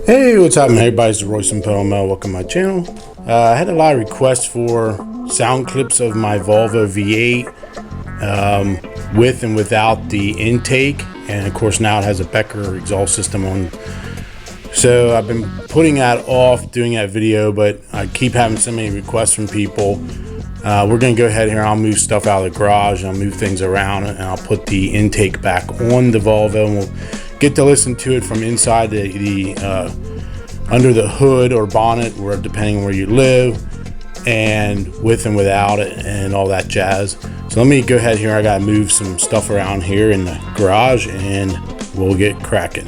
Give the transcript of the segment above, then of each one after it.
Hey, what's happening, everybody? It's Royce and Mel. Welcome to my channel. I had a lot of requests for sound clips of my Volvo V8 with and without the intake, and of course now it has a Becker exhaust system on. So I've been putting that off doing that video, but I keep having so many requests from people. We're gonna go ahead here. I'll move stuff out of the garage and I'll move things around, and I'll put the intake back on the Volvo, and we'll get to listen to it from inside the under the hood or bonnet, where depending on where you live, and with and without it and all that jazz. So let me go ahead here. I gotta move some stuff around here in the garage and we'll get cracking.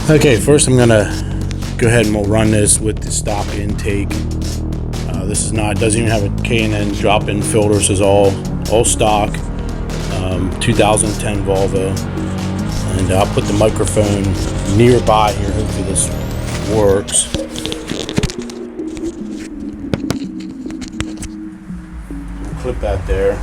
Okay, first I'm gonna go ahead and we'll run this with the stock intake. This is not, doesn't even have a K&N drop-in filter. This is all stock, 2010 Volvo. And I'll put the microphone nearby here. Hopefully this works. Clip that there.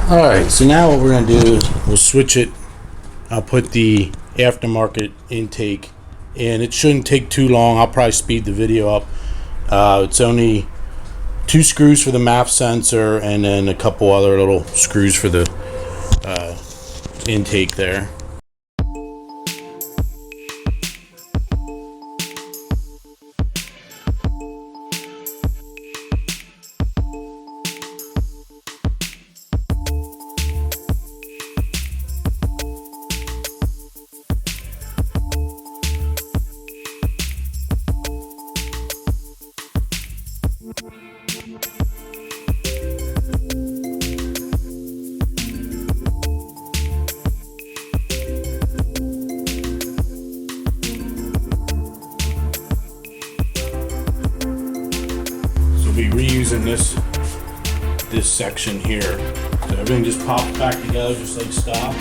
Alright, so now what we're going to do is we'll switch it. I'll put the aftermarket intake in. It shouldn't take too long. I'll probably speed the video up. It's only 2 screws for the MAF sensor and then a couple other little screws for the intake there. Be reusing this section here, so everything just pops back together just like stock.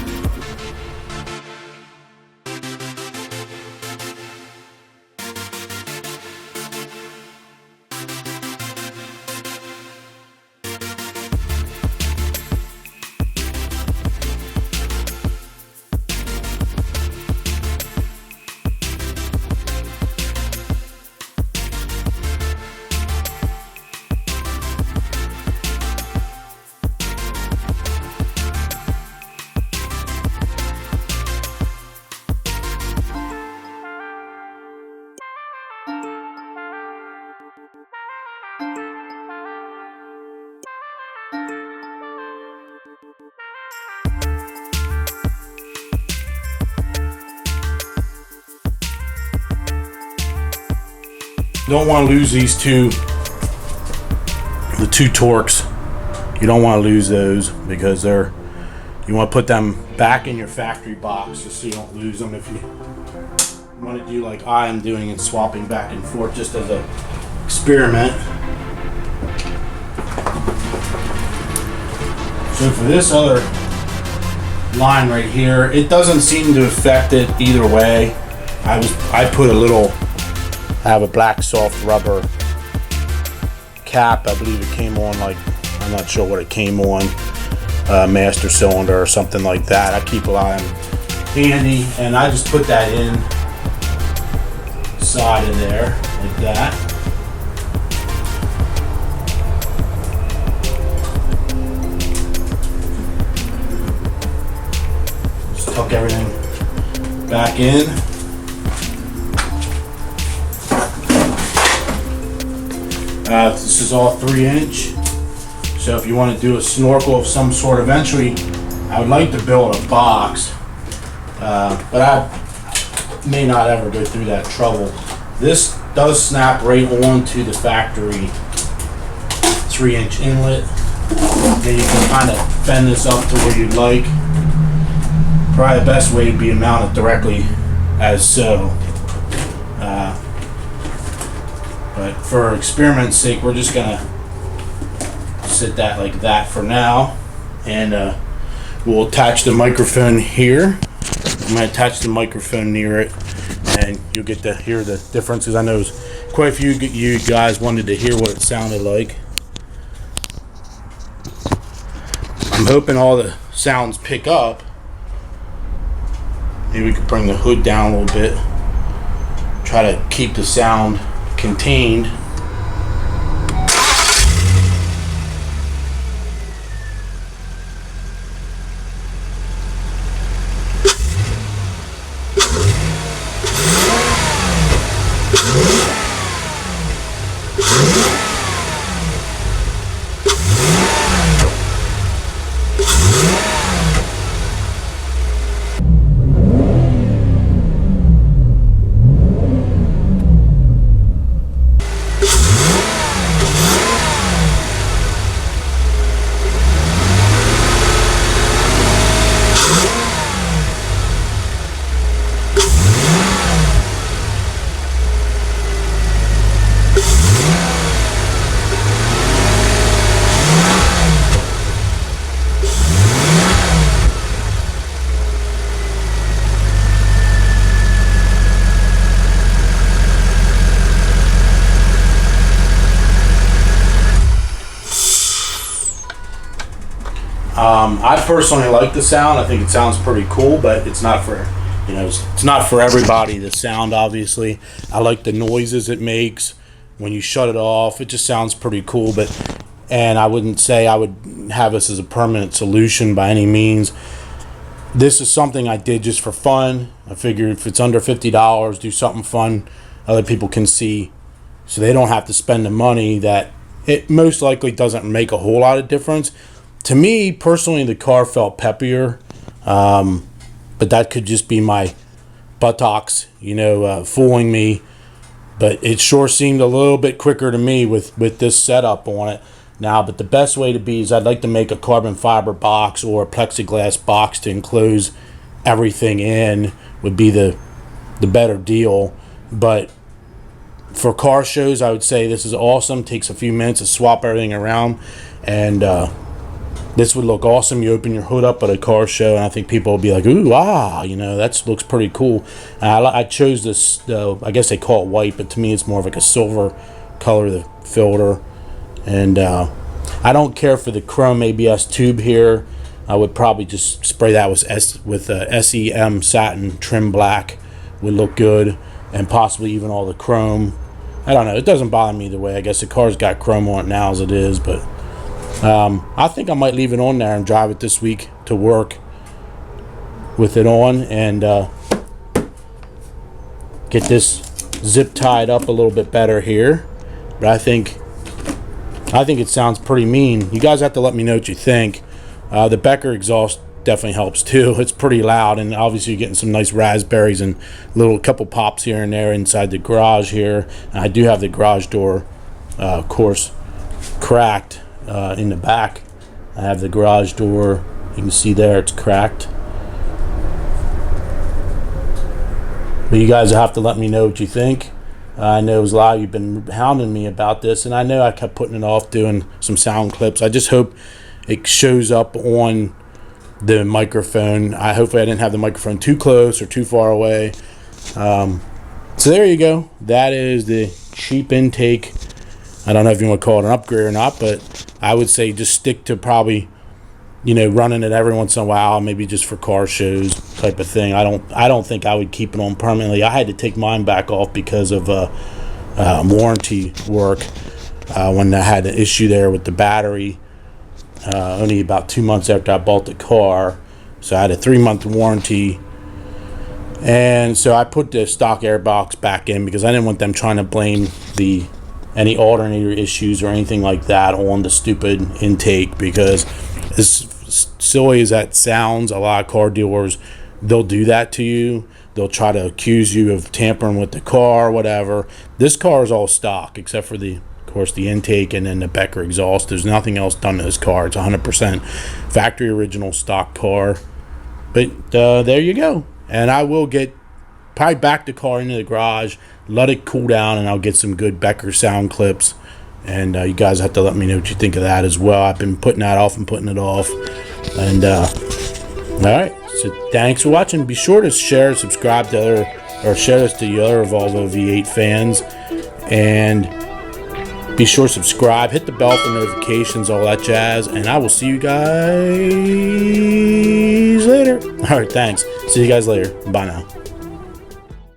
don't want to lose these two, the two Torx. You don't want to lose those because you want to put them back in your factory box just so you don't lose them. If you want to do like I am doing and swapping back and forth just as an experiment. So for this other line right here, it doesn't seem to affect it either way. I put a little, I have a black soft rubber cap. I believe it came on, like, I'm not sure what it came on, master cylinder or something like that. I keep a lot of them handy, and I just put that inside of there like that. Just tuck everything back in. This is all 3-inch. So if you want to do a snorkel of some sort, eventually I would like to build a box, but I may not ever go through that trouble. This does snap right onto the factory 3-inch inlet. Then you can kind of bend this up to where you'd like. Probably the best way would be to mount it directly as so. But for experiment's sake, we're just gonna sit that like that for now, and we'll attach the microphone here. I'm gonna attach the microphone near it, and you'll get to hear the differences. I know quite a few of you guys wanted to hear what it sounded like. I'm hoping all the sounds pick up. Maybe we could bring the hood down a little bit, try to keep the sound contained. I personally like the sound. I think it sounds pretty cool, but it's not for, it's not for everybody, the sound, obviously. I like the noises it makes when you shut it off. It just sounds pretty cool, and I wouldn't say I would have this as a permanent solution by any means. This is something I did just for fun. I figured if it's under $50, do something fun other people can see, so they don't have to spend the money that it most likely doesn't make a whole lot of difference. To me, personally, the car felt peppier, but that could just be my buttocks, fooling me. But it sure seemed a little bit quicker to me with this setup on it now. But the best way to be is I'd like to make a carbon fiber box or a plexiglass box to enclose everything in would be the better deal. But for car shows, I would say this is awesome. Takes a few minutes to swap everything around, and this would look awesome. You open your hood up at a car show, and I think people will be like, ooh, that looks pretty cool. I chose this, I guess they call it white, but to me it's more of like a silver color, the filter. And I don't care for the chrome ABS tube here. I would probably just spray that with SEM satin trim black. Would look good, and possibly even all the chrome. I don't know. It doesn't bother me either way. I guess the car's got chrome on it now as it is, but I think I might leave it on there and drive it this week to work with it on, and get this zip tied up a little bit better here. But I think it sounds pretty mean. You guys have to let me know what you think. The Becker exhaust definitely helps too. It's pretty loud, and obviously you're getting some nice raspberries and little couple pops here and there inside the garage here. And I do have the garage door, of course, cracked in the back. I have the garage door. You can see there it's cracked. But you guys have to let me know what you think. I know there's a lot of you've been hounding me about this, and I know I kept putting it off doing some sound clips. I just hope it shows up on the microphone. Hopefully I didn't have the microphone too close or too far away. So there you go. That is the cheap intake. I don't know if you want to call it an upgrade or not, but I would say just stick to probably, running it every once in a while, maybe just for car shows type of thing. I don't think I would keep it on permanently. I had to take mine back off because of warranty work when I had an issue there with the battery. Only about 2 months after I bought the car, so I had a 3-month warranty, and so I put the stock air box back in because I didn't want them trying to blame any alternator issues or anything like that on the stupid intake, because as silly as that sounds, a lot of car dealers, they'll do that to you. They'll try to accuse you of tampering with the car or whatever. This car is all stock except for the intake and then the Becker exhaust. There's nothing else done to this car. It's 100% factory original stock car. But there you go. And I will probably back the car into the garage, let it cool down, and I'll get some good Becker sound clips. And you guys have to let me know what you think of that as well. I've been putting that off and putting it off. And all right, so thanks for watching. Be sure to share, subscribe to share this to the other Volvo V8 fans, and be sure to subscribe, hit the bell for notifications, all that jazz, and I will see you guys later. All right, thanks. See you guys later. Bye now.